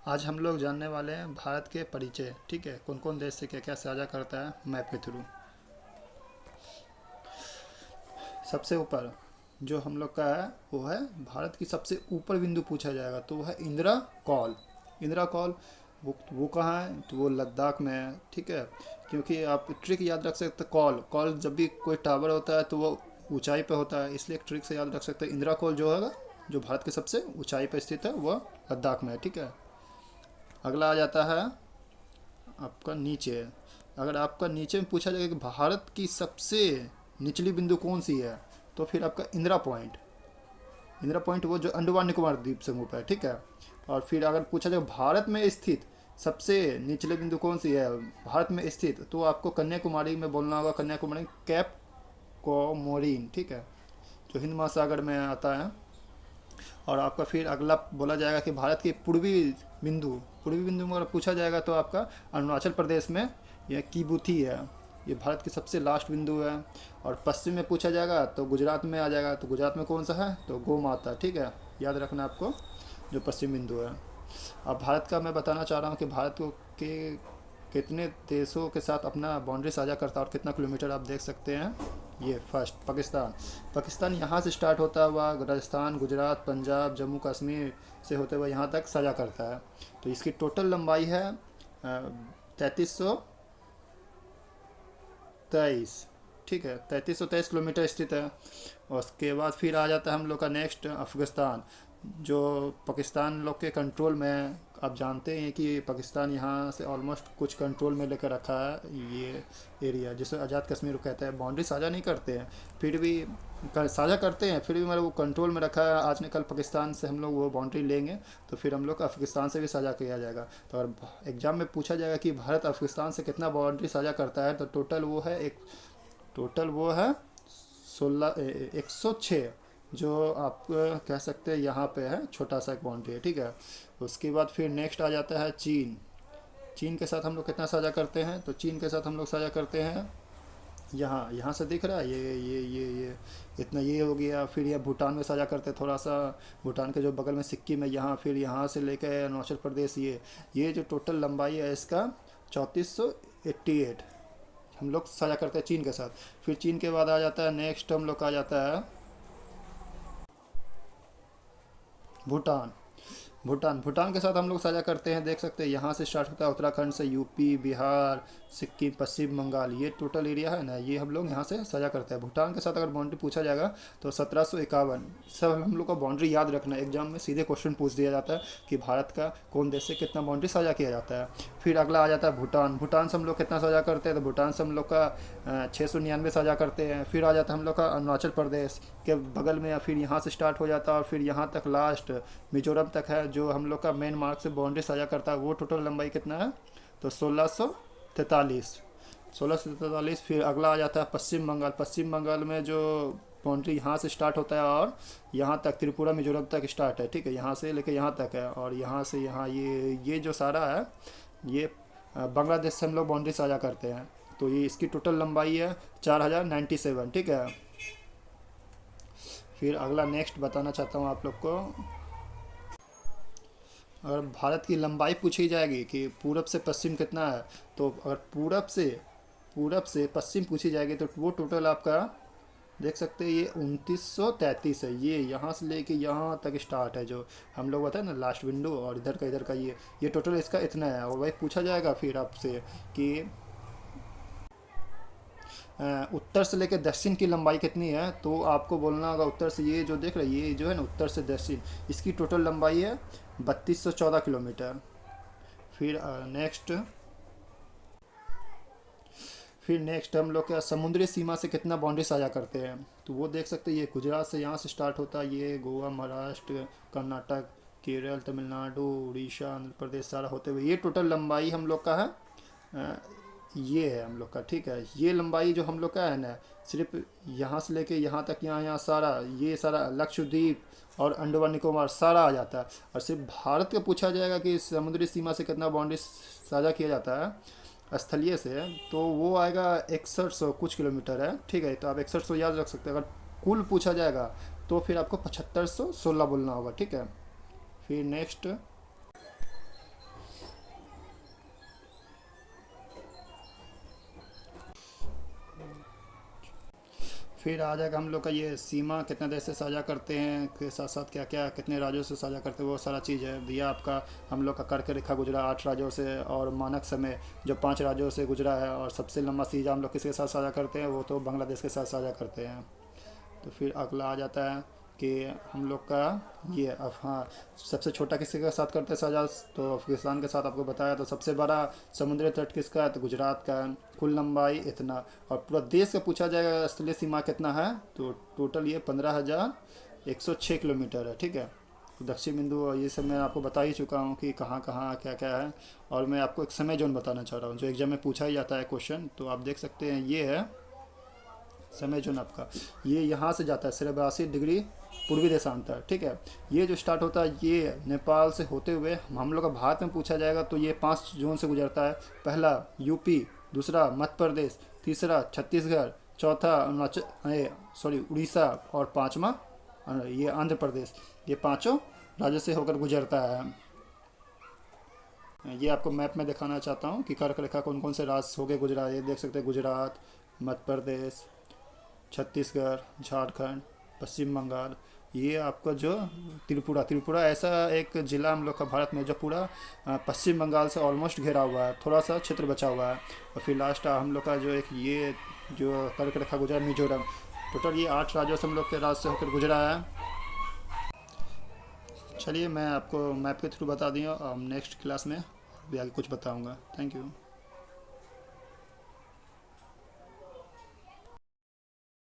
आज हम लोग जानने वाले हैं भारत के परिचय। ठीक है, कौन कौन देश से क्या क्या साझा करता है मैप के थ्रू। सबसे ऊपर जो हम लोग का है वो है भारत की सबसे ऊपर बिंदु पूछा जाएगा तो वो है इंदिरा कॉल। इंदिरा कॉल वो कहाँ है तो वो लद्दाख में है। ठीक है, क्योंकि आप ट्रिक याद रख सकते हैं, कॉल कॉल जब भी कोई टावर होता है तो वो ऊंचाई पे होता है, इसलिए एक ट्रिक से याद रख सकते हैं। इंदिरा कॉल जो है जो भारत के सबसे ऊंचाई पर स्थित है वह लद्दाख में है। ठीक है, अगला आ जाता है आपका नीचे। अगर आपका नीचे में पूछा जाएगा कि भारत की सबसे निचली बिंदु कौन सी है तो फिर आपका इंदिरा पॉइंट। इंदिरा पॉइंट वो जो अंडमान निकोबार द्वीप समूह पर है। ठीक है, और फिर अगर पूछा जाए भारत में स्थित सबसे निचले बिंदु कौन सी है भारत में स्थित, तो आपको कन्याकुमारी में बोलना होगा। Kanyakumari cap Comorin. ठीक है, जो हिंद महासागर में आता है। और आपका फिर अगला बोला जाएगा कि भारत के पूर्वी बिंदु में अगर पूछा जाएगा तो आपका अरुणाचल प्रदेश में यह कीबुथी है, ये भारत की सबसे लास्ट बिंदु है। और पश्चिम में पूछा जाएगा तो गुजरात में आ जाएगा, तो गुजरात में कौन सा है तो गौ माता। ठीक है, याद रखना आपको जो पश्चिम बिंदु है। अब भारत का मैं बताना चाह रहा हूँ कि भारत को के कितने देशों के साथ अपना बाउंड्री साझा करता है और कितना किलोमीटर आप देख सकते हैं। ये फर्स्ट पाकिस्तान। पाकिस्तान यहाँ से स्टार्ट होता हुआ राजस्थान, गुजरात, पंजाब, जम्मू कश्मीर से होते हुए यहाँ तक साझा करता है। तो इसकी टोटल लंबाई है 3323। ठीक है, 3323 किलोमीटर स्थित है। और उसके बाद फिर आ जाता है हम लोग का नेक्स्ट अफगानिस्तान, जो पाकिस्तान लोग के कंट्रोल में है। आप जानते हैं कि पाकिस्तान यहाँ से ऑलमोस्ट कुछ कंट्रोल में लेकर रखा है ये एरिया, जिसे आज़ाद कश्मीर को कहते हैं। बाउंड्री साझा नहीं करते हैं, फिर भी साझा करते हैं, फिर भी मतलब वो कंट्रोल में रखा है। आज न कल पाकिस्तान से हम लोग वो बाउंड्री लेंगे तो फिर हम लोग अफगानिस्तान से भी साझा किया जाएगा। तो अगर एग्जाम में पूछा जाएगा कि भारत अफगानिस्तान से कितना बाउंड्री साझा करता है तो टोटल वो है 106, जो आप कह सकते हैं यहाँ पे है छोटा सा एक बाउंड्री है। ठीक है, उसके बाद फिर नेक्स्ट आ जाता है चीन। चीन के साथ हम लोग कितना साझा करते हैं तो चीन के साथ हम लोग साझा करते हैं यहाँ यहाँ से दिख रहा है ये इतना ये हो गया। फिर ये भूटान में साझा करते हैं थोड़ा सा, भूटान के जो बगल में सिक्किम है यहाँ, फिर यहाँ से लेकर अरुणाचल प्रदेश। ये जो टोटल लंबाई है इसका 3488 हम लोग साझा करते हैं चीन के साथ। फिर चीन के बाद आ जाता है नेक्स्ट हम लोग का आ जाता है भूटान। भूटान के साथ हम लोग साझा करते हैं, देख सकते हैं यहाँ से स्टार्ट होता है उत्तराखंड से, यूपी, बिहार, सिक्किम, पश्चिम बंगाल, ये टोटल एरिया है ना, ये हम लोग यहाँ से साझा करते हैं। भूटान के साथ अगर बाउंड्री पूछा जाएगा तो 1751। सब हम लोग को बाउंड्री याद रखना है, एग्जाम में सीधे क्वेश्चन पूछ दिया जाता है कि भारत का कौन देश से कितना बाउंड्री साझा किया जाता है। फिर अगला आ जाता है भूटान से हम लोग कितना साझा करते हैं तो भूटान से हम लोग का 699 साझा करते हैं। फिर आ जाता है हम लोग का अरुणाचल प्रदेश के बगल में, या फिर यहाँ से स्टार्ट हो जाता है और फिर यहाँ तक लास्ट मिजोरम तक है, जो हम लोग का मेन मार्ग से बाउंड्री साझा करता है। वो टोटल लंबाई कितना है तो 1643। फिर अगला आ जाता है पश्चिम बंगाल में जो बाउंड्री यहाँ से स्टार्ट होता है और यहाँ तक त्रिपुरा मिजोरम तक स्टार्ट है। ठीक है, यहाँ से लेकर यहाँ तक है, और यहाँ से यहाँ ये जो सारा है ये बांग्लादेश से हम लोग बाउंड्री साझा करते हैं। तो ये इसकी टोटल लंबाई है 4097। ठीक है, फिर अगला नेक्स्ट बताना चाहता हूँ आप लोग को। अगर भारत की लंबाई पूछी जाएगी कि पूरब से पश्चिम कितना है, तो अगर पूरब से पश्चिम पूछी जाएगी तो वो टोटल आपका देख सकते हैं ये 2933 है। ये यहाँ से लेके यहाँ तक स्टार्ट है, जो हम लोग बताए ना लास्ट विंडो, और इधर का ये टोटल इसका इतना है। और वही पूछा जाएगा फिर आपसे कि उत्तर से लेकर दक्षिण की लंबाई कितनी है, तो आपको बोलना होगा उत्तर से ये जो देख रहे ये जो है ना उत्तर से दक्षिण, इसकी टोटल लंबाई है 3214 किलोमीटर। फिर नेक्स्ट हम लोग क्या समुद्री सीमा से कितना बाउंड्री साझा करते हैं, तो वो देख सकते हैं। ये गुजरात से यहाँ से स्टार्ट होता है, ये गोवा, महाराष्ट्र, कर्नाटक, केरल, तमिलनाडु, उड़ीसा, आंध्र प्रदेश सारा होते हुए ये टोटल लंबाई हम लोग का है। ये है हम लोग का। ठीक है, ये लंबाई जो हम लोग का है ना, सिर्फ यहाँ से लेके यहाँ तक, यहाँ सारा ये सारा लक्षद्वीप और अंडमान निकोबार सारा आ जाता है। और सिर्फ भारत का पूछा जाएगा कि समुद्री सीमा से कितना बाउंड्री साझा किया जाता है स्थलीय से, तो वो आएगा 6100 कुछ किलोमीटर है। ठीक है, तो आप 6100 याद रख सकते हैं। अगर कुल पूछा जाएगा तो फिर आपको 7516 बोलना होगा। ठीक है, फिर नेक्स्ट फिर आ जाएगा हम लोग का ये सीमा कितने देश से साझा करते हैं के साथ साथ क्या क्या कितने राज्यों से साझा करते हैं, वो सारा चीज़ है भैया। आपका हम लोग का कर्क रेखा गुजरा 8 राज्यों से, और मानक समय जो 5 राज्यों से गुजरा है, और सबसे लंबा सीजा हम लोग किसके साथ साझा करते हैं, वो तो बांग्लादेश के साथ साझा करते हैं। तो फिर अगला आ जाता है कि हम लोग का ये अब हाँ, सबसे छोटा किसके के साथ करते हैं साझा, तो अफगानिस्तान के साथ आपको बताया। तो सबसे बड़ा समुद्री तट किसका है, तो गुजरात का है। कुल लंबाई इतना, और पूरा देश का पूछा जाएगा स्थलीय सीमा कितना है, तो टोटल ये 15,106 किलोमीटर है। ठीक है, तो दक्षिण बिंदु और ये सब मैं आपको बता ही चुका हूँ कि कहाँ कहाँ क्या क्या है। और मैं आपको एक समय जोन बताना चाह रहा हूँ जो एग्जाम में पूछा ही जाता है क्वेश्चन, तो आप देख सकते हैं ये है समय जोन आपका। ये यहाँ से जाता है 83 डिग्री पूर्वी देशांतर। ठीक है, ये जो स्टार्ट होता है ये नेपाल से होते हुए हम लोग का भारत में पूछा जाएगा तो ये 5 जोन से गुजरता है। पहला यूपी, दूसरा मध्य प्रदेश, तीसरा छत्तीसगढ़, चौथा उड़ीसा, और पाँचवा ये आंध्र प्रदेश। ये पांचों राज्यों से होकर गुजरता है। ये आपको मैप में दिखाना चाहता हूँ कि कर्क रेखा कौन कौन से राज्य होके गुजरा है। ये देख सकते हैं गुजरात, मध्य प्रदेश, छत्तीसगढ़, झारखंड, पश्चिम बंगाल। ये आपका जो त्रिपुरा ऐसा एक ज़िला हम लोग का भारत में जो पूरा पश्चिम बंगाल से ऑलमोस्ट घिरा हुआ है, थोड़ा सा क्षेत्र बचा हुआ है। और फिर लास्ट हम लोग का जो एक ये जो कर्क रेखा गुजरा मिजोरम। टोटल ये 8 राज्यों से हम लोग के राज्य से होकर गुजरा है। चलिए मैं आपको मैप के थ्रू बता दिया, नेक्स्ट क्लास में भी आगे कुछ बताऊंगा। Thank you.